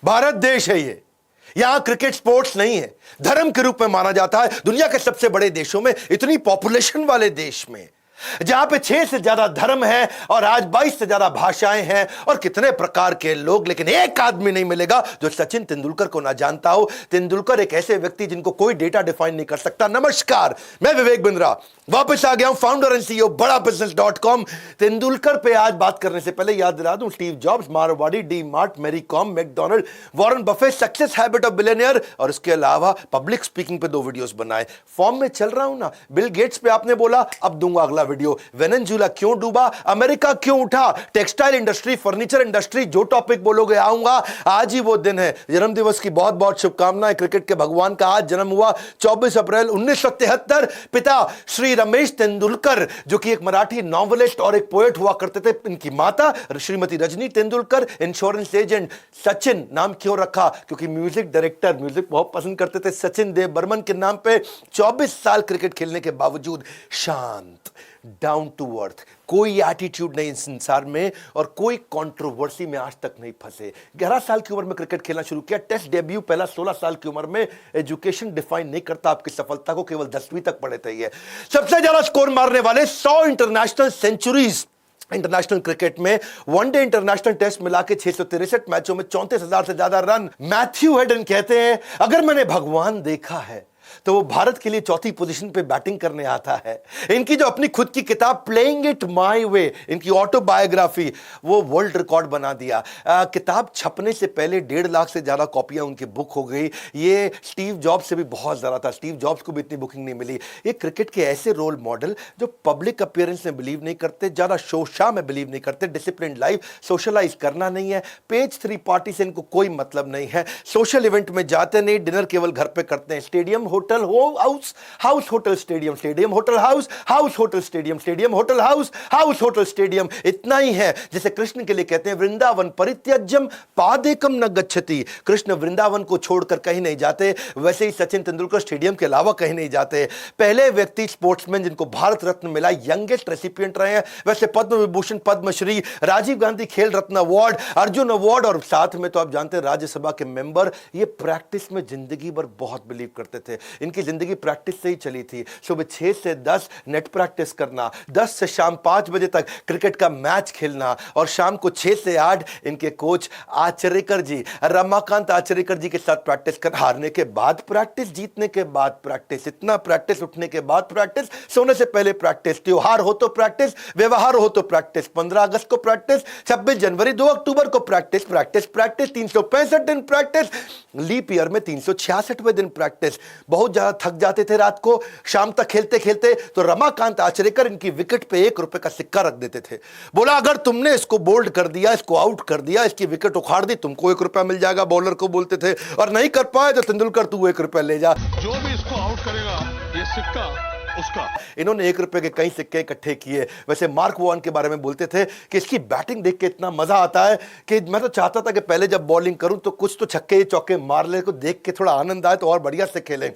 भारत देश है ये। यहां क्रिकेट स्पोर्ट्स नहीं है, धर्म के रूप में माना जाता है। दुनिया के सबसे बड़े देशों में, इतनी पॉपुलेशन वाले देश में, जहां पे 6 से ज्यादा धर्म है और आज 22 से ज्यादा भाषाएं हैं और कितने प्रकार के लोग, लेकिन एक आदमी नहीं मिलेगा जो सचिन तेंदुलकर को ना जानता हो। तेंदुलकर एक ऐसे व्यक्ति जिनको कोई डेटा डिफाइन नहीं कर सकता। नमस्कार, मैं विवेक बिंद्रा वापस आ गया हूं, फाउंडर एंड सीईओ बड़ाबिजनेस.com। तेंदुलकर पे आज बात करने से पहले याद दिला दूं, Steve Jobs, Marwari, D Mart, Mary Kom, McDonald, Warren Buffett, success habit of billionaire और इसके अलावा पब्लिक स्पीकिंग पे 2 वीडियोस बनाए। फॉर्म में चल रहा हूं ना। बिल गेट्स पे आपने बोला, अब दूंगा अगला वीडियो। वेनेजुएला क्यों डूबा, अमेरिका क्यों उठा, टेक्सटाइल इंडस्ट्री, फर्नीचर इंडस्ट्री, जो टॉपिक बोलोगे आऊंगा। आज ही वो दिन है। जन्मदिवस की बहुत बहुत शुभकामनाएं। क्रिकेट के भगवान का आज जन्म हुआ 24 अप्रैल 1973। पिता श्री रमेश तेंदुलकर, जो कि एक मराठी नॉवेलिस्ट और एक पोएट हुआ करते थे। इनकी माता श्रीमती रजनी तेंदुलकर। Insurance agent. सचिन नाम क्यों रखा, क्योंकि म्यूजिक डायरेक्टर, म्यूजिक बहुत पसंद करते थे। सचिन देव बर्मन के नाम पे 24 साल क्रिकेट खेलने के बावजूद शांत, डाउन टू अर्थ, कोई एटीट्यूड नहीं इस संसार में और कोई कंट्रोवर्सी में आज तक नहीं फंसे। 11 साल की उम्र में क्रिकेट खेलना शुरू किया। टेस्ट डेब्यू पहला 16 साल की उम्र में। एजुकेशन डिफाइन नहीं करता आपकी सफलता को, केवल 10वीं तक पढ़े थे। ये सबसे ज्यादा स्कोर मारने वाले 100 इंटरनेशनल सेंचुरीज इंटरनेशनल क्रिकेट में। वनडे इंटरनेशनल टेस्ट मिला के 663 मैचों में 34,000 से ज्यादा रन। मैथ्यू हेडन कहते हैं, अगर मैंने भगवान देखा है तो वो भारत के लिए 4थी पोजीशन पे बैटिंग करने आता है। इनकी जो अपनी खुद की किताब प्लेइंग इट माय वे, इनकी ऑटोबायोग्राफी, वो वर्ल्ड रिकॉर्ड बना दिया। किताब छपने से पहले 1.5 लाख से ज्यादा कॉपियां उनकी बुक हो गई। ये स्टीव जॉब्स से भी बहुत ज्यादा था। स्टीव जॉब्स को भी इतनी बुकिंग नहीं मिली। ये क्रिकेट के ऐसे रोल मॉडल जो पब्लिक अपीयरेंस में बिलीव नहीं करते, ज्यादा शो शाह में बिलीव नहीं करते, डिसिप्लिन लाइफ, सोशलाइज करना नहीं है। पेज 3 पार्टी से इनको कोई मतलब नहीं है। सोशल इवेंट में जाते नहीं, डिनर केवल घर पे करते हैं। Stadium hotel house, house hotel stadium, stadium hotel house, house hotel stadium, stadium hotel house, house hotel stadium. इतना ही है। जैसे कृष्ण के लिए कहते हैं, वृंदावन परित्यज्यम पादेकम न गच्छति। कृष्ण वृंदावन को छोड़कर कहीं नहीं जाते, वैसे ही सचिन तेंदुलकर स्टेडियम के अलावा कहीं नहीं जाते। पहले व्यक्ति स्पोर्ट्समैन जिनको भारत रत्न मिला, यंगेस्ट रेसिपिएंट रहे हैं। वैसे पद्म विभूषण, पद्मश्री, राजीव गांधी खेल रत्न अवार्ड, अर्जुन अवार्ड और साथ में तो आप जानते हैं राज्यसभा के मेंबर। ये प्रैक्टिस में जिंदगी भर बहुत बिलीव करते थे। इनकी जिंदगी प्रैक्टिस से ही चली थी। सुबह 6 से 10 नेट प्रैक्टिस करना, 10 से शाम 5 बजे तक क्रिकेट का मैच खेलना और शाम को 6 से 8 इनके कोच आचरेकर जी, रमाकांत आचरेकर जी के साथ प्रैक्टिस कर। हारने के बाद प्रैक्टिस, जीतने के बाद प्रैक्टिस, इतना प्रैक्टिस, उठने के बाद प्रैक्टिस, सोने से पहले प्रैक्टिस, त्योहार हो तो प्रैक्टिस, व्यवहार हो तो प्रैक्टिस। 15 अगस्त को प्रैक्टिस, 26 जनवरी, 2 अक्टूबर को प्रैक्टिस, प्रैक्टिस प्रैक्टिस, 365 दिन प्रैक्टिस, लीप ईयर में 366वें दिन प्रैक्टिस। बहुत ज्यादा थक जाते थे रात को, शाम तक खेलते खेलते, तो रमाकांत आचरेकर इनकी विकेट पे 1 रुपए का सिक्का रख देते थे। बोला, अगर तुमने इसको बोल्ड कर दिया, इसको आउट कर दिया, इसकी विकेट उखाड़ दी, तुमको 1 रुपया मिल जाएगा। बॉलर को बोलते थे, और नहीं कर पाए तो तेंदुलकर तू 1 रुपया ले जा। जो भी इसको आउट करेगा ये सिक्का उसका। इन्होंने 1 रुपए के कई सिक्के इकट्ठे किए। वैसे मार्क वॉन के बारे में बोलते थे कि इसकी बैटिंग देख के इतना मजा आता है कि मैं तो चाहता था कि पहले जब बॉलिंग करूं तो कुछ तो छक्के चौके मार ले, को देख के थोड़ा आनंद आए तो और बढ़िया से खेलें।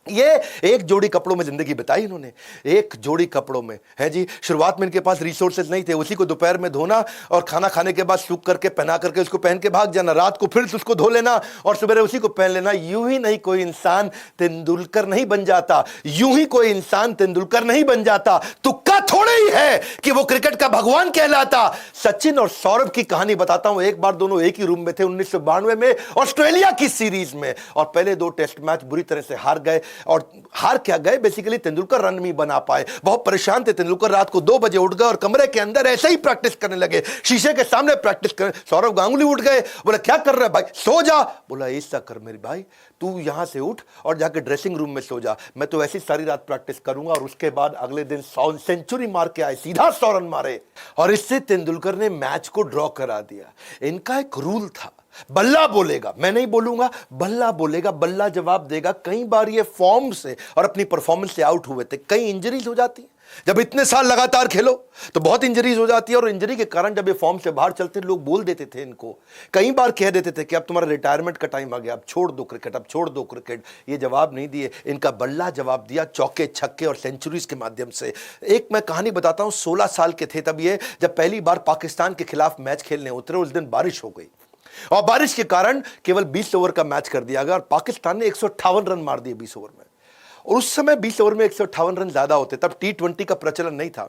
ये एक जोड़ी कपड़ों में जिंदगी बिताई इन्होंने, एक जोड़ी कपड़ों में है जी। शुरुआत में इनके पास रिसोर्सेज नहीं थे, उसी को दोपहर में धोना और खाना खाने के बाद सूख करके पहना करके उसको पहन के भाग जाना, रात को फिर उसको धो लेना और सुबह उसी को पहन लेना। यूं ही नहीं कोई इंसान तेंदुलकर नहीं बन जाता, यूं ही कोई इंसान तेंदुलकर नहीं बन जाता। तुक्का थोड़े ही है कि वो क्रिकेट का भगवान कहलाता। सचिन और सौरभ की कहानी बताता हूं। एक बार दोनों एक ही रूम में थे 1992 में ऑस्ट्रेलिया की सीरीज में, और पहले 2 टेस्ट मैच बुरी तरह से हार गए। और हार क्या गए, बेसिकली तेंदुलकर रन नहीं बना पाए। बहुत परेशान थे तेंदुलकर। रात को 2 बजे उठ गए और कमरे के अंदर ऐसे ही प्रैक्टिस करने लगे, शीशे के सामने प्रैक्टिस कर। सौरभ गांगुली उठ गए, बोला क्या कर रहा है भाई, सो जा। बोला ऐसा कर मेरे भाई, तू यहां से उठ और जाके ड्रेसिंग रूम में सो जा, मैं तो ऐसी सारी रात प्रैक्टिस करूंगा। और उसके बाद अगले दिन 100 सेंचुरी मार के आए, सीधा 100 रन मारे और इससे तेंदुलकर ने मैच को ड्रॉ करा दिया। इनका एक रूल था, बल्ला बोलेगा, मैं नहीं बोलूंगा, बल्ला बोलेगा, बल्ला जवाब देगा। कई बार ये फॉर्म से और अपनी परफॉर्मेंस से आउट हुए थे। कई इंजरीज हो जाती है, जब इतने साल लगातार खेलो तो बहुत इंजरीज हो जाती है। और इंजरी के कारण जब ये फॉर्म से बाहर चलते, लोग बोल देते थे इनको, कई बार कह देते थे कि अब तुम्हारा रिटायरमेंट का टाइम आ गया, अब छोड़ दो क्रिकेट, अब छोड़ दो क्रिकेट। ये जवाब नहीं दिए, इनका बल्ला जवाब दिया, चौके छक्के और सेंचुरीज के माध्यम से। एक मैं कहानी बताता हूं, 16 साल के थे तब ये, जब पहली बार पाकिस्तान के खिलाफ मैच खेलने उतरे। उस दिन बारिश हो गई, और बारिश के कारण केवल 20 ओवर का मैच कर दिया गया और पाकिस्तान ने 158 रन मार दिए 20 ओवर में। और उस समय 20 ओवर में 158 रन ज्यादा होते, तब T20 का प्रचलन नहीं था।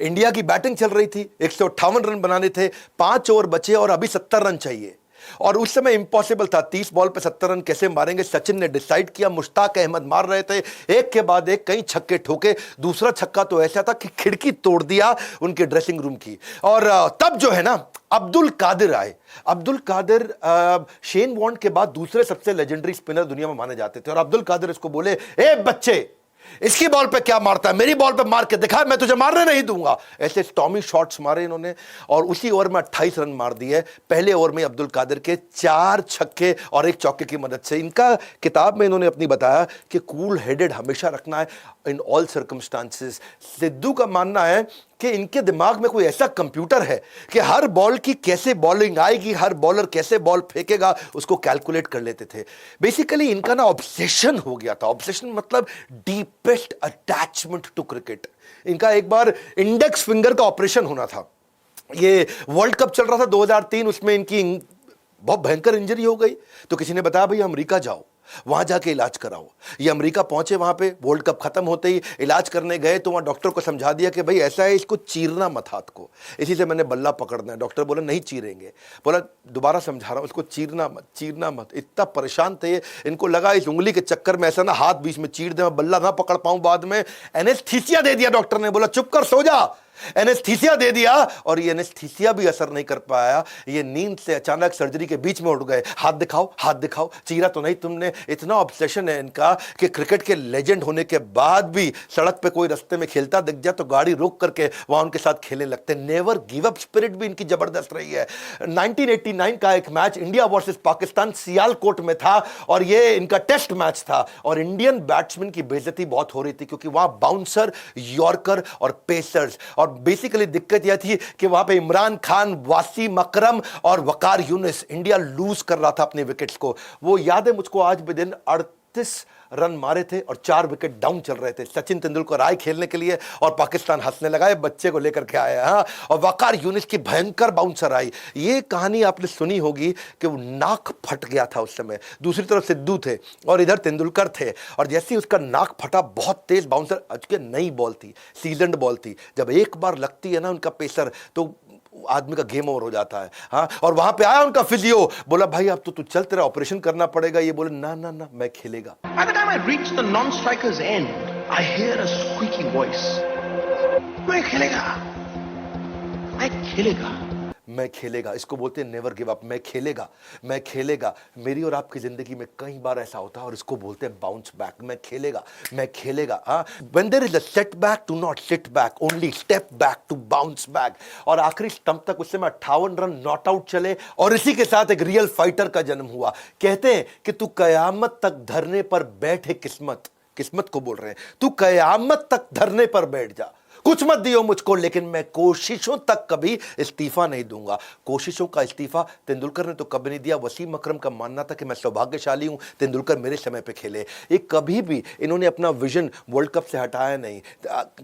इंडिया की बैटिंग चल रही थी, 158 रन बनाने थे, 5 ओवर बचे और अभी 70 रन चाहिए। और उस समय इंपॉसिबल था, 30 बॉल पे 70 रन कैसे मारेंगे, सचिन ने डिसाइड किया। मुश्ताक अहमद मार रहे थे एक के बाद एक, कई छक्के ठोके। दूसरा छक्का तो ऐसा था कि खिड़की तोड़ दिया उनके ड्रेसिंग रूम की। और तब जो है ना, अब्दुल कादिर आए। अब्दुल कादिर शेन वॉर्न के बाद दूसरे सबसे लेजेंडरी स्पिनर दुनिया में माने जाते थे। और अब्दुल कादिर इसको बोले, ए बच्चे, इसकी बॉल पे क्या मारता है, मेरी बॉल पे मार के दिखा, मैं तुझे मारने नहीं दूंगा। ऐसे स्टॉमी शॉट्स मारे इन्होंने और उसी ओवर में 28 रन मार दिए। पहले ओवर में अब्दुल कादिर के 4 छक्के और 1 चौके की मदद से। इनका किताब में इन्होंने अपनी बताया कि कूल हेडेड हमेशा रखना है इन ऑल सर्कमस्टांसेस। सिद्धू का मानना है कि इनके दिमाग में कोई ऐसा कंप्यूटर है कि हर बॉल की कैसे बॉलिंग आएगी, हर बॉलर कैसे बॉल फेंकेगा, उसको कैलकुलेट कर लेते थे। बेसिकली इनका ना ऑब्सेशन हो गया था। ऑब्सेशन मतलब डीपेस्ट अटैचमेंट टू क्रिकेट। इनका एक बार इंडेक्स फिंगर का ऑपरेशन होना था। ये वर्ल्ड कप चल रहा था 2003, उसमें इनकी बहुत भयंकर इंजरी हो गई। तो किसी ने बताया भाई अमेरिका जाओ, वहां जाके इलाज कराओ। ये अमेरिका पहुंचे, वहां पे वर्ल्ड कप खत्म होते ही इलाज करने गए तो वहां डॉक्टर को समझा दिया कि भाई ऐसा है, इसको चीरना मत हाथ को, इसी से मैंने बल्ला पकड़ना है। डॉक्टर बोला नहीं चीरेंगे। बोला दोबारा समझा रहा हूं, इसको चीरना मत, चीरना मत। इतना परेशान थे इनको लगा इस उंगली के चक्कर में ऐसा ना हाथ बीच में चीर दे, मैं बल्ला ना पकड़ पाऊं बाद में। एनेस्थीसिया दे दिया डॉक्टर ने, बोला चुप कर सो जा। एनेस्थीसिया दे दिया और ये एनेस्थीसिया भी असर नहीं कर पाया। ये नींद से अचानक सर्जरी के बीच में उठ गए। हाथ दिखाओ, हाथ दिखाओ, चीरा तो नहीं तुमने। इतना ऑब्सेशन है इनका कि क्रिकेट के लेजेंड होने के बाद भी सड़क पे कोई रास्ते में खेलता दिख जाए तो गाड़ी रोक करके वहां उनके साथ खेलने लगते। नेवर गिव अप स्पिरिट भी इनकी जबरदस्त रही है। 1989 का एक match India versus Pakistan Sialkot में था और ये इनका टेस्ट मैच था और इंडियन बैट्समैन की बेइज्जती बहुत हो रही थी क्योंकि वहां बाउंसर, यॉर्कर और पेसर्स। और बेसिकली दिक्कत यह थी कि वहां पे इमरान खान, वासीम अकरम और वकार यूनिस, इंडिया लूज कर रहा था अपने विकेट्स को। वो याद है मुझको आज भी दिन, 38 रन मारे थे और 4 विकेट डाउन चल रहे थे। सचिन तेंदुलकर आए खेलने के लिए और पाकिस्तान हंसने लगा, बच्चे को लेकर के आया। हाँ, और वकार यूनिस की भयंकर बाउंसर आई। ये कहानी आपने सुनी होगी कि वो नाक फट गया था उस समय। दूसरी तरफ सिद्धू थे और इधर तेंदुलकर थे और जैसे ही उसका नाक फटा, बहुत तेज बाउंसर, अच्छी नई बॉल थी, सीजन्ड बॉल थी, जब एक बार लगती है ना उनका पेसर तो आदमी का गेम ओवर हो जाता है। हाँ, और वहां पे आया उनका फिजियो, बोला भाई अब तो तू चल, तेरा ऑपरेशन करना पड़ेगा। ये बोले ना ना ना, मैं खेलेगा। By the time I reach the non-striker's end, I hear a squeaky voice. मैं खेलेगा, मैं खेलेगा, मैं खेलेगा। इसको बोलते हैं नेवर गिव अप। मैं खेलेगा, मैं खेलेगा। मेरी और आपकी जिंदगी में कई बार ऐसा होता है और इसको बोलते हैं बाउंस बैक। मैं खेलेगा, मैं खेलेगा। हाँ, when there is a setback, do not sit back, only step back to bounce back। और आखिरी स्टंप तक उस समय 58 रन नॉट आउट चले और इसी के साथ एक रियल फाइटर का जन्म हुआ। कहते हैं कि तू कयामत तक धरने पर बैठे, किस्मत को बोल रहे हैं, तू कयामत तक धरने पर बैठ जा, कुछ मत दियो मुझको, लेकिन मैं कोशिशों तक कभी इस्तीफा नहीं दूंगा। कोशिशों का इस्तीफा तेंदुलकर ने तो कभी नहीं दिया। वसीम अकरम का मानना था कि मैं सौभाग्यशाली हूं, तेंदुलकर मेरे समय पे खेले। ये कभी भी इन्होंने अपना विजन वर्ल्ड कप से हटाया नहीं।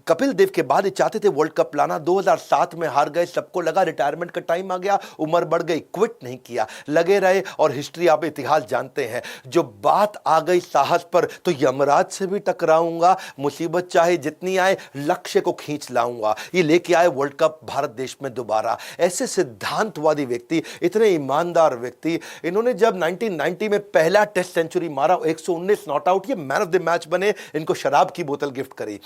कपिल देव के बाद ये चाहते थे वर्ल्ड कप लाना, 2007 में हार गए, सबको लगा रिटायरमेंट का टाइम आ गया, उम्र बढ़ गई, क्विट नहीं किया, लगे रहे। और हिस्ट्री, आप इतिहास जानते हैं, जो बात आ गई साहस पर तो यमराज से भी टकराऊंगा, मुसीबत चाहे जितनी आए, लक्ष्य को खींच लाऊंगा। ये लेके आए वर्ल्ड कप भारत देश में दोबारा। ऐसे सिद्धांतवादी व्यक्ति, इतने ईमानदार व्यक्ति, इन्होंने जब 1990 में पहला टेस्ट सेंचुरी मारा, 119 नॉट आउट, ये मैन ऑफ द मैच बने। इनको शराब की बोतल गिफ्ट करी,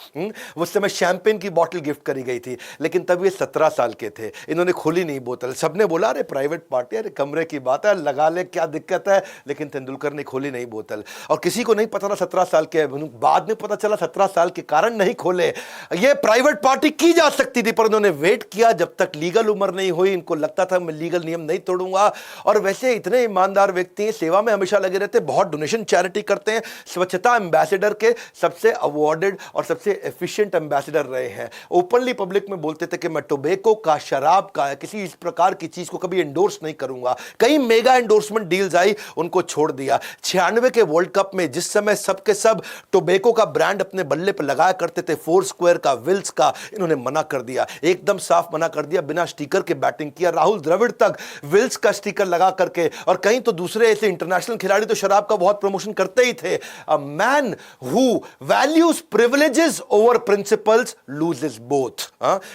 उस समय शैंपेन की बोतल गिफ्ट करी गई थी, लेकिन तब ये 17 साल के थे। इन्होंने खोली नहीं बोतल। सबने बोला अरे प्राइवेट पार्टी, अरे कमरे की बात है, लगा ले, क्या दिक्कत है, लेकिन तेंदुलकर ने खोली नहीं बोतल। और किसी को नहीं पता था 17 साल के, बाद में पता चला 17 साल के कारण नहीं खोले। ये प्राइवेट पार्टी की जा सकती थी पर उन्होंने वेट किया जब तक लीगल उम्र नहीं हुई। इनको लगता था मैं लीगल नियम नहीं तोड़ूंगा। और वैसे इतने ईमानदार व्यक्ति हैं, सेवा में हमेशा लगे रहते, बहुत डोनेशन चैरिटी करते हैं, स्वच्छता एम्बेसडर के सबसे अवार्डेड और सबसे एफिशिएंट एम्बेसडर रहे हैं। ओपनली पब्लिक में बोलते थे कि मैं टोबैको का, शराब का, किसी इस प्रकार की चीज को कभी एंडोर्स नहीं करूंगा। कई मेगा एंडोर्समेंट डील्स आई, उनको छोड़ दिया। 96 के वर्ल्ड कप में जिस समय सबके सब टोबैको का ब्रांड अपने बल्ले पर लगाया करते थे, फोर स्क्वायर का, विल्स का इन्होंने मना कर दिया, एकदम साफ मना कर दिया, बिना स्टिकर के बैटिंग किया। राहुल द्रविड़ तक विल्स का स्टिकर लगा करके, और कहीं तो दूसरे ऐसे इंटरनेशनल खिलाड़ी तो शराब का बहुत प्रमोशन करते ही थे। A man who values privileges over principles loses both.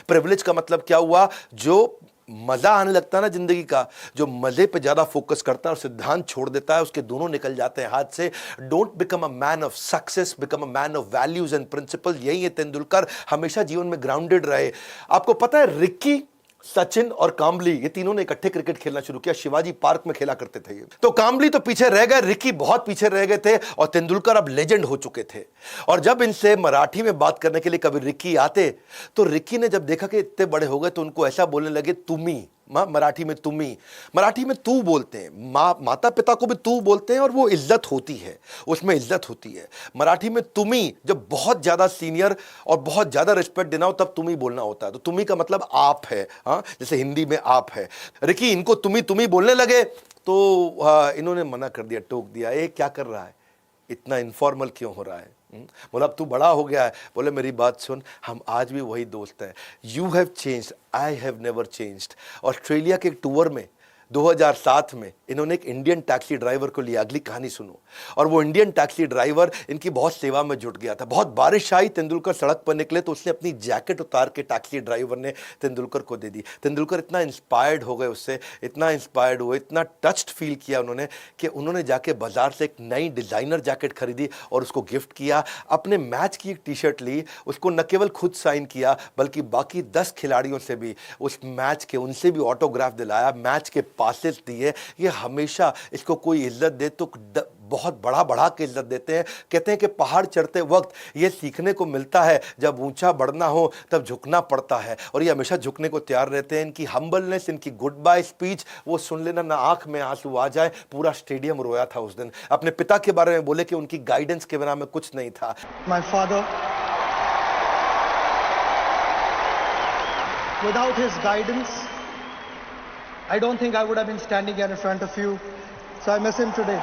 Privilege का मतलब क्या हुआ? जो मजा आने लगता है ना जिंदगी का, जो मजे पे ज्यादा फोकस करता है और सिद्धांत छोड़ देता है, उसके दोनों निकल जाते हैं हाथ से। Don't become a man of success, become a man of values and principle. यही है तेंदुलकर, हमेशा जीवन में ग्राउंडेड रहे। आपको पता है रिक्की, सचिन और काम्बली, ये तीनों ने इकट्ठे क्रिकेट खेलना शुरू किया, शिवाजी पार्क में खेला करते थे ये। तो काम्बली तो पीछे रह गए, रिक्की बहुत पीछे रह गए थे, और तेंदुलकर अब लेजेंड हो चुके थे। और जब इनसे मराठी में बात करने के लिए कभी रिक्की आते, तो रिक्की ने जब देखा कि इतने बड़े हो गए, तो उनको ऐसा बोलने लगे तुम्ही। मराठी में तुम्ही, मराठी में तू बोलते हैं, माता पिता को भी तू बोलते हैं, और वो इज्जत होती है, उसमें इज्जत होती है। मराठी में तुम्ही, जब बहुत ज्यादा सीनियर और बहुत ज्यादा रिस्पेक्ट देना हो तब तुम्ही बोलना होता है। तो तुम्ही का मतलब आप है, हाँ, जैसे हिंदी में आप है। रिकी इनको तुम्ही तुम्ही बोलने लगे, तो इन्होंने मना कर दिया, टोक दिया, ये क्या कर रहा है, इतना इनफॉर्मल क्यों हो रहा है? बोला अब तू बड़ा हो गया है। बोले मेरी बात सुन, हम आज भी वही दोस्त हैं। You have changed, I have never changed. Australia के एक टूर में 2007 में इन्होंने एक इंडियन टैक्सी ड्राइवर को लिया। अगली कहानी सुनो। और वो इंडियन टैक्सी ड्राइवर इनकी बहुत सेवा में जुट गया था। बहुत बारिश आई, तेंदुलकर सड़क पर निकले, तो उसने अपनी जैकेट उतार के टैक्सी ड्राइवर ने तेंदुलकर को दे दी। तेंदुलकर इतना इंस्पायर्ड हो गए उससे, इतना इंस्पायर्ड हुए, इतना टच्ड फील किया उन्होंने, कि उन्होंने जाके बाजार से एक नई डिजाइनर जैकेट खरीदी और उसको गिफ्ट किया। अपने मैच की एक टी शर्ट ली, उसको न केवल खुद साइन किया बल्कि बाकी 10 खिलाड़ियों से भी उस मैच के, उनसे भी ऑटोग्राफ दिलाया, मैच के पासेस दिए। ये हमेशा, इसको कोई इज्जत दे तो बहुत बढ़ा के इज्जत देते हैं। कहते हैं कि पहाड़ चढ़ते वक्त ये सीखने को मिलता है, जब ऊंचा बढ़ना हो तब झुकना पड़ता है, और ये हमेशा झुकने को तैयार रहते हैं। इनकी हम्बलनेस, इनकी गुड बाय स्पीच, वो सुन लेना, ना आंख में आंसू आ जाए। पूरा स्टेडियम रोया था उस दिन। अपने पिता के बारे में बोले कि उनकी गाइडेंस के बिना में कुछ नहीं था। My father, without his guidance, I don't think I would have been standing here in front of you. So I miss him today.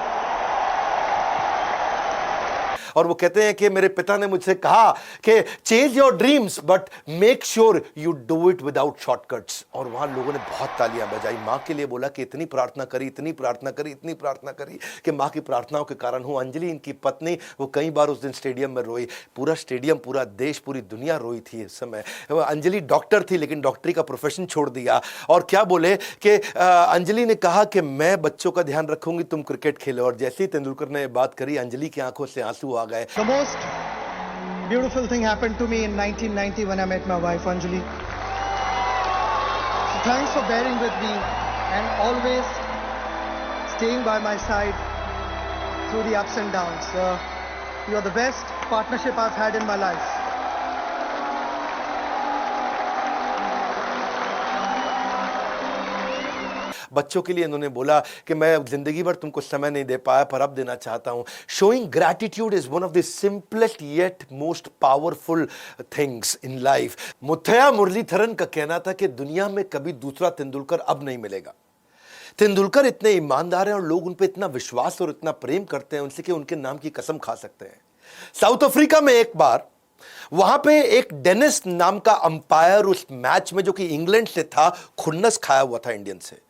और वो कहते हैं कि मेरे पिता ने मुझसे कहा कि chase your dreams but make sure you do it without shortcuts. और वहां लोगों ने बहुत तालियां बजाई। मां के लिए बोला कि इतनी प्रार्थना करी, इतनी प्रार्थना करी, इतनी प्रार्थना करी कि मां की प्रार्थनाओं के कारण हूं। अंजलि इनकी पत्नी, वो कई बार उस दिन स्टेडियम में रोई। पूरा स्टेडियम, पूरा देश, पूरी दुनिया रोई थी इस समय। अंजलि डॉक्टर थी लेकिन डॉक्टरी का प्रोफेशन छोड़ दिया। और क्या बोले कि अंजलि ने कहा कि मैं बच्चों का ध्यान रखूंगी, तुम क्रिकेट खेलो। और जैसे ही तेंदुलकर ने बात करी, अंजलि की आंखों से आंसू आ गए। The most beautiful thing happened to me in 1990 when I met my wife Anjali. So thanks for bearing with me and always staying by my side through the ups and downs. You are the best partnership I've had in my life. बच्चों के लिए इन्होंने बोला कि मैं जिंदगी भर तुमको समय नहीं दे पाया, पर अब देना चाहता हूं। Showing gratitude is one of the simplest yet most powerful things in life. Muttiah Muralitharan का कहना था कि दुनिया में कभी दूसरा तेंदुलकर अब नहीं मिलेगा। तेंदुलकर इतने ईमानदार हैं और लोग उन पर इतना विश्वास और इतना प्रेम करते हैं उनसे कि उनके नाम की कसम खा सकते हैं। साउथ अफ्रीका में एक बार वहां पे एक डेनिस नाम का अंपायर उस मैच में, जो कि इंग्लैंड से था, खुन्नस खाया हुआ था इंडियन से,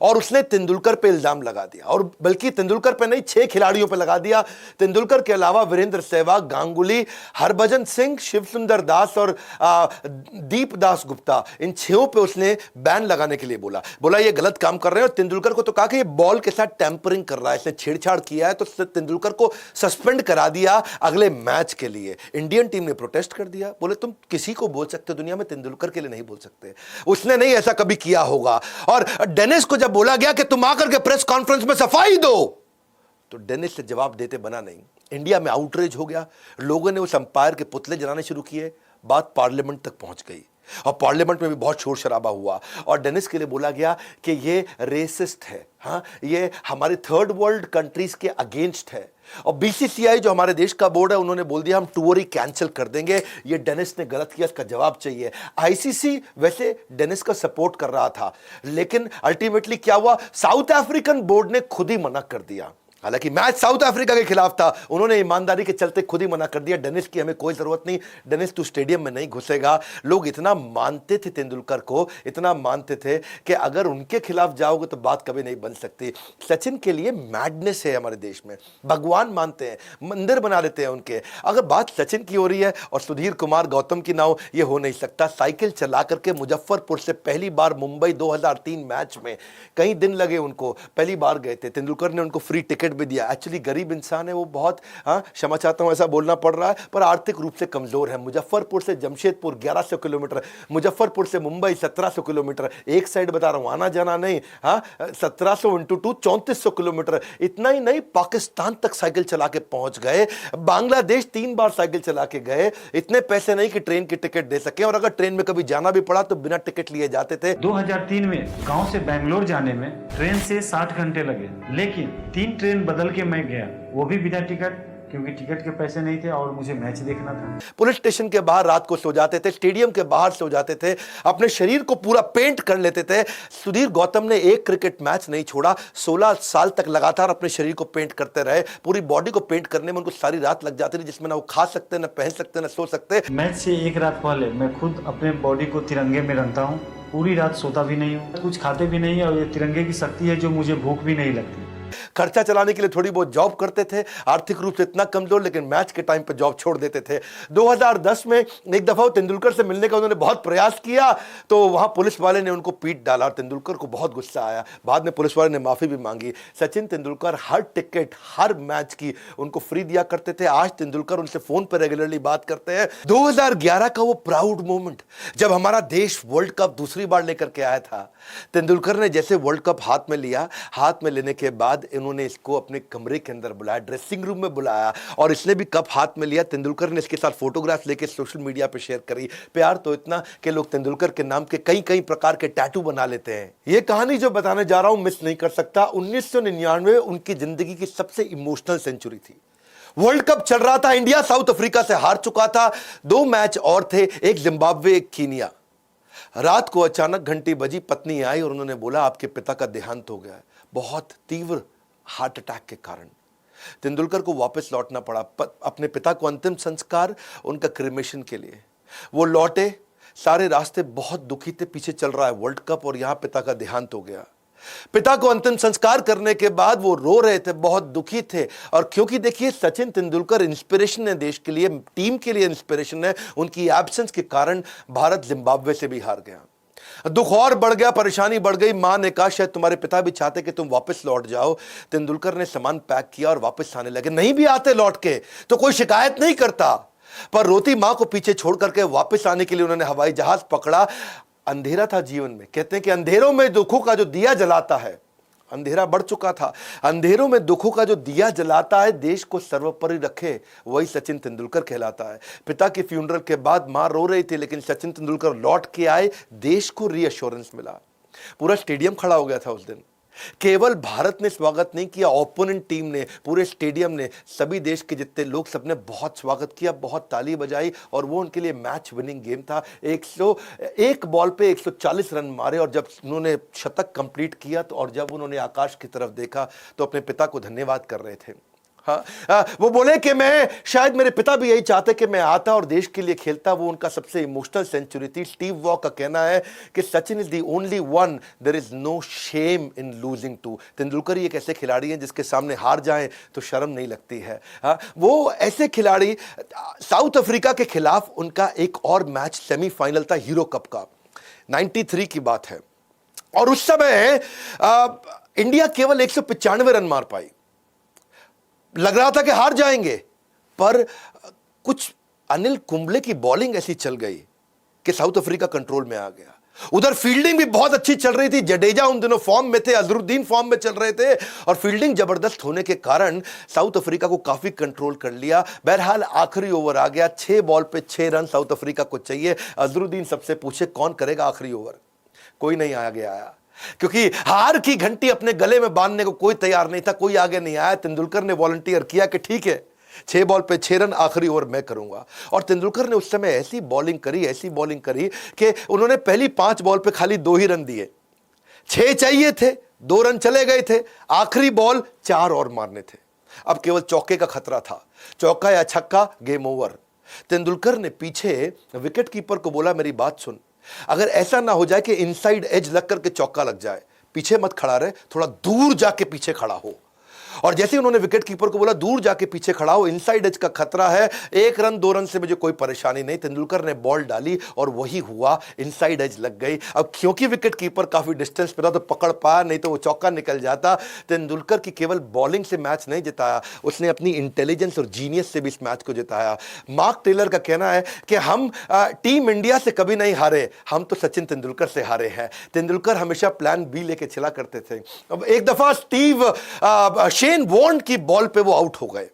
और उसने तेंदुलकर पे इल्जाम लगा दिया। और बल्कि तेंदुलकर पे नहीं, 6 खिलाड़ियों पे लगा दिया। तेंदुलकर के अलावा वीरेंद्र सहवाग, गांगुली, हरभजन सिंह, शिव सुंदर दास और दीप दास गुप्ता, इन 6 पे उसने बैन लगाने के लिए बोला ये गलत काम कर रहे हैं। और तेंदुलकर को तो कहा कि ये बॉल के साथ टैंपरिंग कर रहा है, इसने छेड़छाड़ किया है। तो तेंदुलकर को सस्पेंड करा दिया अगले मैच के लिए। इंडियन टीम ने प्रोटेस्ट कर दिया, बोले तुम किसी को बोल सकते हो दुनिया में, तेंदुलकर के लिए नहीं बोल सकते। उसने नहीं ऐसा कभी किया होगा। और डेनिस को जब बोला गया कि तुम आकर के प्रेस कॉन्फ्रेंस में सफाई दो, तो डेनिस से जवाब देते बना नहीं। इंडिया में आउटरीच हो गया, लोगों ने उस अंपायर के पुतले जलाने शुरू किए। बात पार्लियामेंट तक पहुंच गई और पार्लियामेंट में भी बहुत शोर शराबा हुआ। और डेनिस के लिए बोला गया कि ये रेसिस्ट है, हाँ, ये हमारे थर्ड वर्ल्ड कंट्रीज के अगेंस्ट है। और बीसीसीआई जो हमारे देश का बोर्ड है, उन्होंने बोल दिया हम टूर ही कैंसिल कर देंगे। ये डेनिस ने गलत किया, इसका जवाब चाहिए। आईसीसी वैसे डेनिस का सपोर्ट कर रहा था, लेकिन अल्टीमेटली क्या हुआ, साउथ अफ्रीकन बोर्ड ने खुद ही मना कर दिया हालांकि मैच साउथ अफ्रीका के खिलाफ था, उन्होंने ईमानदारी के चलते खुद ही मना कर दिया, डेनिस की हमें कोई जरूरत नहीं, डेनिस तू स्टेडियम में नहीं घुसेगा। लोग इतना मानते थे तेंदुलकर को, इतना मानते थे कि अगर उनके खिलाफ जाओगे तो बात कभी नहीं बन सकती। सचिन के लिए मैडनेस है हमारे देश में, भगवान मानते हैं, मंदिर बना लेते हैं उनके। अगर बात सचिन की हो रही है और सुधीर कुमार गौतम की ना हो, यह हो नहीं सकता। साइकिल चला करके मुजफ्फरपुर से पहली बार मुंबई 2003 मैच में, कई दिन लगे उनको, पहली बार गए थे। तेंदुलकर ने उनको फ्री टिकट भी दिया। एक्चुअली गरीब इंसान है वो, बहुत क्षमा चाहता हूं ऐसा बोलना पड़ रहा है, पर आर्थिक रूप से कमजोर है। मुजफ्फरपुर से जमशेदपुर 1100 किलोमीटर, मुजफ्फरपुर से मुंबई 1700 किलोमीटर, एक साइड बता रहा हूं, आना जाना नहीं, 1700 × 2 3400 किलोमीटर। इतना ही नहीं, पाकिस्तान तक साइकिल चला के पहुंच गए, बांग्लादेश 3 बार साइकिल चला के गए। इतने पैसे नहीं कि ट्रेन की टिकट दे सके, और अगर ट्रेन में कभी जाना भी पड़ा तो बिना टिकट लिए जाते थे। 2003 में गांव से बेंगलोर जाने में ट्रेन से 60 घंटे लगे, लेकिन 3 ट्रेन बदल के मैं गया, वो भी बिना टिकट, क्योंकि टिकट के पैसे नहीं थे और मुझे मैच देखना था। पुलिस स्टेशन के बाहर रात को सो जाते थे, स्टेडियम के बाहर सो जाते थे, अपने शरीर को पूरा पेंट कर लेते थे। सुधीर गौतम ने एक क्रिकेट मैच नहीं छोड़ा, 16 साल तक लगातार अपने शरीर को पेंट करते रहे। पूरी बॉडी को पेंट करने में उनको सारी रात लग जाती थी, जिसमें ना वो खा सकते, ना पहन सकते, ना सो सकते। मैच से एक रात पहले मैं खुद अपने बॉडी को तिरंगे में रंगता हूँ, पूरी रात सोता भी नहीं हूँ, कुछ खाते भी नहीं, और ये तिरंगे की शक्ति है जो मुझे भूख भी नहीं लगती। खर्चा चलाने के लिए थोड़ी बहुत जॉब करते थे, आर्थिक रूप से इतना कमजोर, लेकिन मैच के टाइम पे जॉब छोड़ देते थे। 2010 में एक दफा तेंदुलकर से मिलने का उन्होंने बहुत प्रयास किया, तो वहां पुलिस वाले ने उनको पीट डाला। तेंदुलकर को बहुत गुस्सा आया, बाद में पुलिस वाले ने माफी भी मांगी। सचिन तेंदुलकर हर टिकट, हर मैच की उनको फ्री दिया करते थे। आज तेंदुलकर उनसे फोन पर रेगुलरली बात करते हैं। 2011 का वो प्राउड मोमेंट, जब हमारा देश वर्ल्ड कप दूसरी बार लेकर के आया था, तेंदुलकर ने जैसे वर्ल्ड कप हाथ में लिया, हाथ में लेने के बाद इन्होंने इसको अपने कमरे के अंदर बुलाया, ड्रेसिंग रूम में बुलाया, और इसने भी कप हाथ में लिया। तेंदुलकर ने इसके साथ फोटोग्राफ लेके सोशल मीडिया पे शेयर करी। प्यार तो इतना कि लोग तेंदुलकर के नाम के कई कई प्रकार के टैटू बना लेते हैं। ये कहानी जो बताने जा रहा हूं मिस नहीं कर सकता। 1999 उनकी जिंदगी की सबसे इमोशनल सेंचुरी थी। वर्ल्ड कप चल रहा था, इंडिया साउथ अफ्रीका से हार चुका था, 2 मैच और थे, एक जिम्बाब्वे एक कीनिया। रात को अचानक घंटी बजी, पत्नी आई और उन्होंने बोला आपके पिता का देहांत हो गया है, बहुत तीव्र हार्ट अटैक के कारण। तेंदुलकर को वापस लौटना पड़ा अपने पिता को अंतिम संस्कार, उनका क्रिमेशन के लिए। वो लौटे, सारे रास्ते बहुत दुखी थे, पीछे चल रहा है वर्ल्ड कप और यहां पिता का देहांत हो गया। पिता को अंतिम संस्कार करने के बाद वो रो रहे थे, बहुत दुखी थे। और क्योंकि देखिए सचिन तेंदुलकर इंस्पिरेशन है देश के लिए, टीम के लिए इंस्पिरेशन है, उनकी एब्सेंस के कारण भारत जिम्बाब्वे से भी हार गया। दुख और बढ़ गया, परेशानी बढ़ गई। मां ने कहा शायद तुम्हारे पिता भी चाहते कि तुम वापस लौट जाओ। तेंदुलकर ने सामान पैक किया और वापस आने लगे। नहीं भी आते लौट के तो कोई शिकायत नहीं करता, पर रोती मां को पीछे छोड़ करके वापस आने के लिए उन्होंने हवाई जहाज पकड़ा। अंधेरा था जीवन में, कहते हैं कि अंधेरों में दुखों का जो दिया जलाता है, अंधेरा बढ़ चुका था, अंधेरों में दुखों का जो दिया जलाता है, देश को सर्वोपरि रखे, वही सचिन तेंदुलकर कहलाता है। पिता के फ्यूनरल के बाद मां रो रही थी, लेकिन सचिन तेंदुलकर लौट के आए, देश को रीअश्योरेंस मिला। पूरा स्टेडियम खड़ा हो गया था उस दिन। केवल भारत ने स्वागत नहीं किया, ओपोनेंट टीम ने, पूरे स्टेडियम ने, सभी देश के जितने लोग, सबने बहुत स्वागत किया, बहुत ताली बजाई, और वो उनके लिए मैच विनिंग गेम था। 101 बॉल पे 140 रन मारे, और जब उन्होंने शतक कंप्लीट किया तो, और जब उन्होंने आकाश की तरफ देखा तो अपने पिता को धन्यवाद कर रहे थे। वो बोले कि मैं, शायद मेरे पिता भी यही चाहते कि मैं आता और देश के लिए खेलता। वो उनका सबसे इमोशनल सेंचुरी थी। स्टीव वॉ का कहना है कि Sachin is the only one there is no shame in losing too. Tendulkar ही एक ऐसे खिलाड़ी हैं जिसके सामने हार जाएं तो शर्म नहीं लगती है। वो ऐसे खिलाड़ी, साउथ अफ्रीका के खिलाफ उनका एक और मैच सेमीफाइनल था हीरो कप का, 93 की बात है, और उस समय इंडिया केवल 195 रन मार पाई। लग रहा था कि हार जाएंगे, पर कुछ अनिल कुंबले की बॉलिंग ऐसी चल गई कि साउथ अफ्रीका कंट्रोल में आ गया। उधर फील्डिंग भी बहुत अच्छी चल रही थी। जडेजा उन दिनों फॉर्म में थे, अजरुद्दीन फॉर्म में चल रहे थे, और फील्डिंग जबरदस्त होने के कारण साउथ अफ्रीका को काफी कंट्रोल कर लिया। बहरहाल आखिरी ओवर आ गया, 6 बॉल पे 6 रन साउथ अफ्रीका को चाहिए। अजरुद्दीन सबसे पूछे कौन करेगा आखिरी ओवर, कोई नहीं आया, क्योंकि हार की घंटी अपने गले में बांधने को कोई तैयार नहीं था, कोई आगे नहीं आया। तेंदुलकर ने वॉलंटियर किया कि ठीक है, 6 बॉल पे 6 रन, आखिरी ओवर मैं करूंगा। और तेंदुलकर ने उस समय ऐसी बॉलिंग करी कि उन्होंने पहली 5 बॉल पे खाली 2 ही रन दिए। 6 चाहिए थे, 2 रन चले गए थे, आखिरी बॉल 4 और मारने थे, अब केवल चौके का खतरा था, चौका या छक्का गेम ओवर। तेंदुलकर ने पीछे विकेट कीपर को बोला, मेरी बात सुन, अगर ऐसा ना हो जाए कि इनसाइड एज लग करके चौका लग जाए, पीछे मत खड़ा रहे, थोड़ा दूर जाके पीछे खड़ा हो। और जैसे उन्होंने विकेट कीपर को बोला दूर जाके पीछे खड़ा हो, इनसाइड एज का खतरा है, 1 रन 2 रन से मुझे कोई परेशानी नहीं। तेंदुलकर ने बॉल डाली और वही हुआ, इनसाइड एज लग गई। अब क्योंकि विकेट कीपर काफी डिस्टेंस पे था तो पकड़ पाया, नहीं तो वो चौका निकल जाता। तेंदुलकर की केवल बॉलिंग से मैच नहीं जिताया, उसने अपनी इंटेलिजेंस और जीनियस से भी इस मैच को जिताया। मार्क टेलर का कहना है कि हम टीम इंडिया से कभी नहीं हारे, हम तो सचिन तेंदुलकर से हारे हैं। तेंदुलकर हमेशा प्लान बी लेके चला करते थे। अब एक दफा शेन वॉर्न की बॉल पे वो आउट हो गए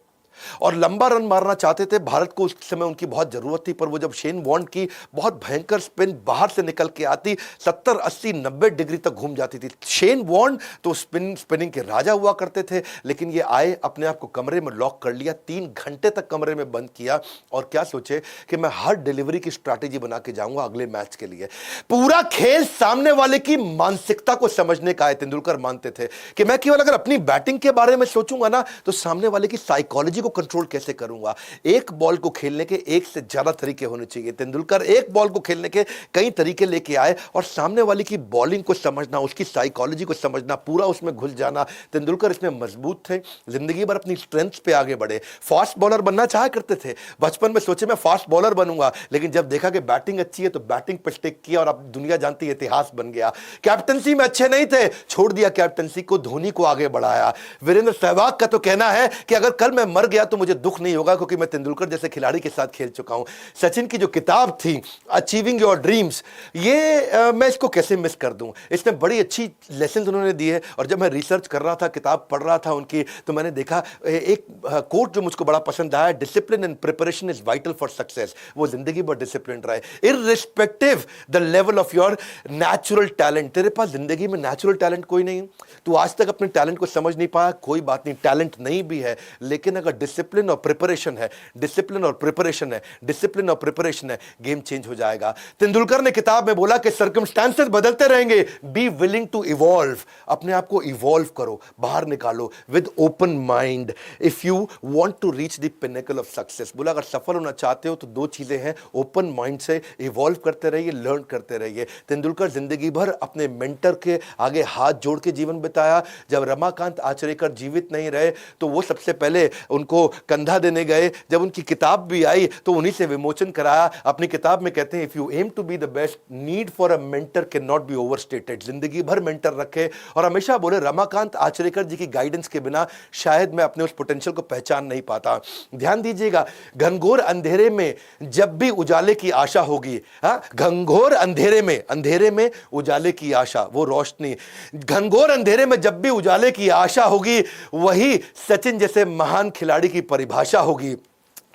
और लंबा रन मारना चाहते थे, भारत को उस समय उनकी बहुत जरूरत थी, पर वो जब शेन वॉर्न की बहुत भयंकर स्पिन बाहर से निकल के आती, 70 80 90 डिग्री तक घूम जाती थी। शेन वॉर्न तो स्पिनिंग के राजा हुआ करते थे, लेकिन ये आए, अपने आप को कमरे में लॉक कर लिया, 3 घंटे तक कमरे में बंद किया और क्या सोचे कि मैं हर डिलीवरी की स्ट्रैटेजी बना के जाऊंगा अगले मैच के लिए। पूरा खेल सामने वाले की मानसिकता को समझने का है। तेंदुलकर मानते थे कि मैं केवल अगर अपनी बैटिंग के बारे में सोचूंगा ना तो सामने वाले की साइकोलॉजी को कंट्रोल कैसे करूंगा। एक बॉल को खेलने के एक से ज्यादा तरीके होने चाहिए। तेंदुलकर एक बॉल को खेलने के कई तरीके लेके आए और सामने वाले की बॉलिंग को समझना, उसकी साइकोलॉजी को समझना, पूरा उसमें घुस जाना। तेंदुलकर इसमें मजबूत थे, जिंदगी भर अपनी स्ट्रेंथ पे आगे बढ़े। फास्ट बॉलर बनना चाहा करते थे, बचपन में सोचे मैं फास्ट बॉलर बनूंगा, लेकिन जब देखा कि बैटिंग अच्छी है तो बैटिंग पे स्टिक किया और अब दुनिया जानती है इतिहास बन गया। कैप्टनसी में अच्छे नहीं थे, छोड़ दिया कैप्टनसी को, धोनी को आगे बढ़ाया। वीरेंद्र सहवाग का तो कहना है कि अगर कल मैं मर गया तो मुझे दुख नहीं होगा, क्योंकि मैं तेंदुलकर जैसे खिलाड़ी के साथ खेल चुका हूं। सचिन की जो किताब थी अचीविंग योर ड्रीम्स, ये मैं इसको कैसे मिस कर दूं। इसमें बड़ी अच्छी लेसन उन्होंने दी है। और जब मैं रिसर्च कर रहा था, किताब पढ़ रहा था उनकी, तो मैंने देखा एक कोट जो मुझको बड़ा पसंद आया, discipline and preparation is vital for success. वो जिंदगी भर डिसिप्लिन रहे, irrespective the level of your natural talent. तेरे पास जिंदगी में नेचुरल टैलेंट कोई नहीं, तू आज तक अपने टैलेंट को समझ नहीं पाया, कोई बात नहीं, टैलेंट नहीं भी है, लेकिन अगर डिसिप्लिन और प्रिपरेशन है, डिसिप्लिन और प्रिपरेशन है, डिसिप्लिन और प्रिपरेशन है, गेम चेंज हो जाएगा। तेंदुलकर ने किताब में बोला कि सर्कमस्टेंसेस बदलते रहेंगे, बी विलिंग टू इवॉल्व। अपने आप को इवॉल्व करो, बाहर निकालो with open mind if you want to reach the pinnacle of success. बोला अगर सफल होना चाहते हो तो 2 चीजें हैं, ओपन माइंड से इवॉल्व करते रहिए, लर्न करते रहिए। तेंदुलकर जिंदगी भर अपने मेंटर के आगे हाथ जोड़ के जीवन बिताया। जब रमाकांत आचरेकर जीवित नहीं रहे तो वो सबसे पहले उनको कंधा देने गए। जब उनकी किताब भी आई तो उन्हीं से विमोचन कराया। अपनी किताब में कहते हैं if you aim to be the best, need for a mentor can not be overstated. जिंदगी भर मेंटर रखे और हमेशा बोले रमाकांत आचरेकर जी की गाइडेंस के बिना शायद मैं अपने उस पोटेंशियल को पहचान नहीं पाता। ध्यान दीजिएगा, घनघोर अंधेरे में जब भी उजाले की आशा होगी, घनघोर अंधेरे में उजाले की आशा, वो रोशनी, घनघोर अंधेरे में जब भी उजाले की आशा होगी, वही सचिन जैसे महान खिलाड़ी की परिभाषा होगी।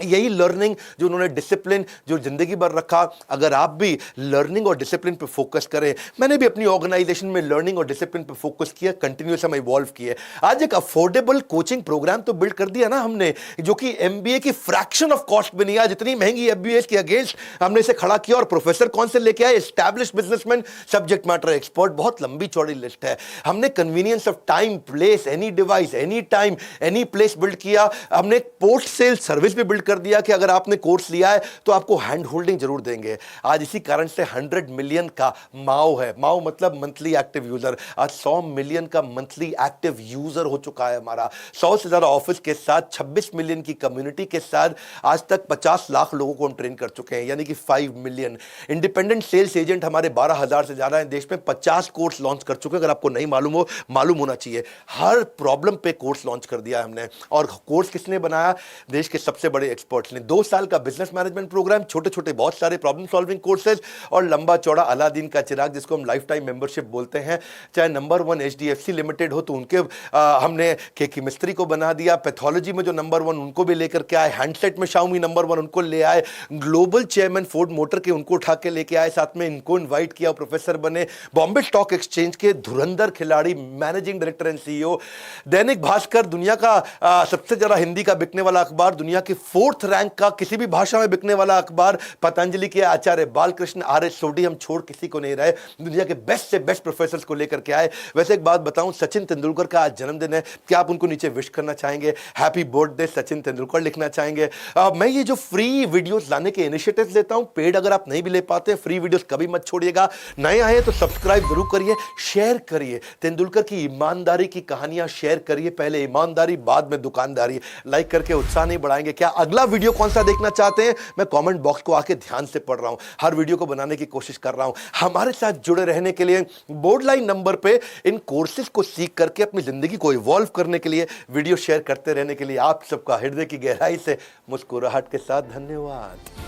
यही लर्निंग जो उन्होंने डिसिप्लिन जो जिंदगी भर रखा। अगर आप भी लर्निंग और डिसिप्लिन पे फोकस करें, मैंने भी अपनी ऑर्गेनाइजेशन में लर्निंग और डिसिप्लिन पे फोकस किया, कंटिन्यूस हम इवॉल्व किए। आज एक अफोर्डेबल कोचिंग प्रोग्राम तो बिल्ड कर दिया ना हमने, जो कि एमबीए की फ्रैक्शन ऑफ कॉस्ट में नहीं है। जितनी महंगी एमबीए के अगेंस्ट हमने इसे खड़ा किया और प्रोफेसर कौन से लेके आए, established businessman, subject matter expert, बहुत लंबी चौड़ी लिस्ट है। हमने convenience of time, place, any device, any time, any place build किया। हमने पोस्ट सेल सर्विस भी बिल्ड कर दिया कि अगर आपने कोर्स लिया है तो आपको हैंड होल्डिंग जरूर देंगे। आज इसी कारण से 100 मिलियन का माओ है, माओ मतलब मंथली एक्टिव यूजर। आज 100 मिलियन का मंथली एक्टिव यूजर हो चुका है हमारा। 100 से ज्यादा ऑफिस के साथ, 26 मिलियन की कम्युनिटी के साथ आज तक 50 लाख लोगों को हम ट्रेन कर चुके हैं, यानी कि 5 मिलियन। इंडिपेंडेंट सेल्स एजेंट हमारे 12,000 से ज्यादा हैं देश में। 50 कोर्स लॉन्च कर चुके हैं, अगर आपको नहीं मालूम हो, मालूम होना चाहिए। हर प्रॉब्लम पे कोर्स लॉन्च कर दिया हमने। और कोर्स किसने बनाया, देश के सबसे बड़े एक्सपर्ट्स ने। 2 साल का बिजनेस मैनेजमेंट प्रोग्राम, छोटे छोटे बहुत सारे प्रॉब्लम सॉल्विंग कोर्सेज, और लंबा चौड़ा अलादीन का चिराग जिसको हम लाइफ टाइम मेंबरशिप बोलते हैं। चाहे नंबर 1 HDFC लिमिटेड हो तो उनके हमने केकी मिस्त्री को बना दिया। पैथोलॉजी में जो नंबर 1 उनको भी लेकर के आए। हैंडसेट में शाओमी नंबर 1 उनको ले आए। ग्लोबल चेयरमैन फोर्ड मोटर के उनको उठा के लेके आए, साथ में इनको इन्वाइट किया, प्रोफेसर बने। बॉम्बे स्टॉक एक्सचेंज के धुरंधर खिलाड़ी, managing director and CEO। Dainik Bhaskar दुनिया का सबसे ज्यादा हिंदी का बिकने वाला अखबार, दुनिया के 4 4th रैंक का किसी भी भाषा में बिकने वाला अखबार पतंजलि के आचार्य बालकृष्ण आर्य सोडी हम छोड़ किसी को नहीं रहे, दुनिया के बेस्ट से बेस्ट प्रोफेसर्स को लेकर के आए। वैसे एक बात बताऊं, सचिन तेंदुलकर का आज जन्मदिन है, क्या आप उनको नीचे विश करना चाहेंगे? हैप्पी बर्थडे सचिन तेंदुलकर लिखना चाहेंगे? मैं ये जो फ्री वीडियोस लाने के इनिशिएटिव्स लेता हूं, पेड अगर आप नहीं भी ले पाते, फ्री वीडियोस कभी मत छोड़िएगा। नए आए तो सब्सक्राइब जरूर करिए, शेयर करिए, तेंदुलकर की ईमानदारी की कहानियां शेयर करिए, पहले ईमानदारी बाद में दुकानदारी। लाइक करके उत्साह नहीं बढ़ाएंगे? क्या अगला वीडियो कौन सा देखना चाहते हैं? मैं कमेंट बॉक्स को आके ध्यान से पढ़ रहा हूं, हर वीडियो को बनाने की कोशिश कर रहा हूं। हमारे साथ जुड़े रहने के लिए बोर्ड लाइन नंबर पे इन कोर्सेज को सीख करके अपनी जिंदगी को इवॉल्व करने के लिए, वीडियो शेयर करते रहने के लिए आप सबका हृदय की गहराई से मुस्कुराहट के साथ धन्यवाद।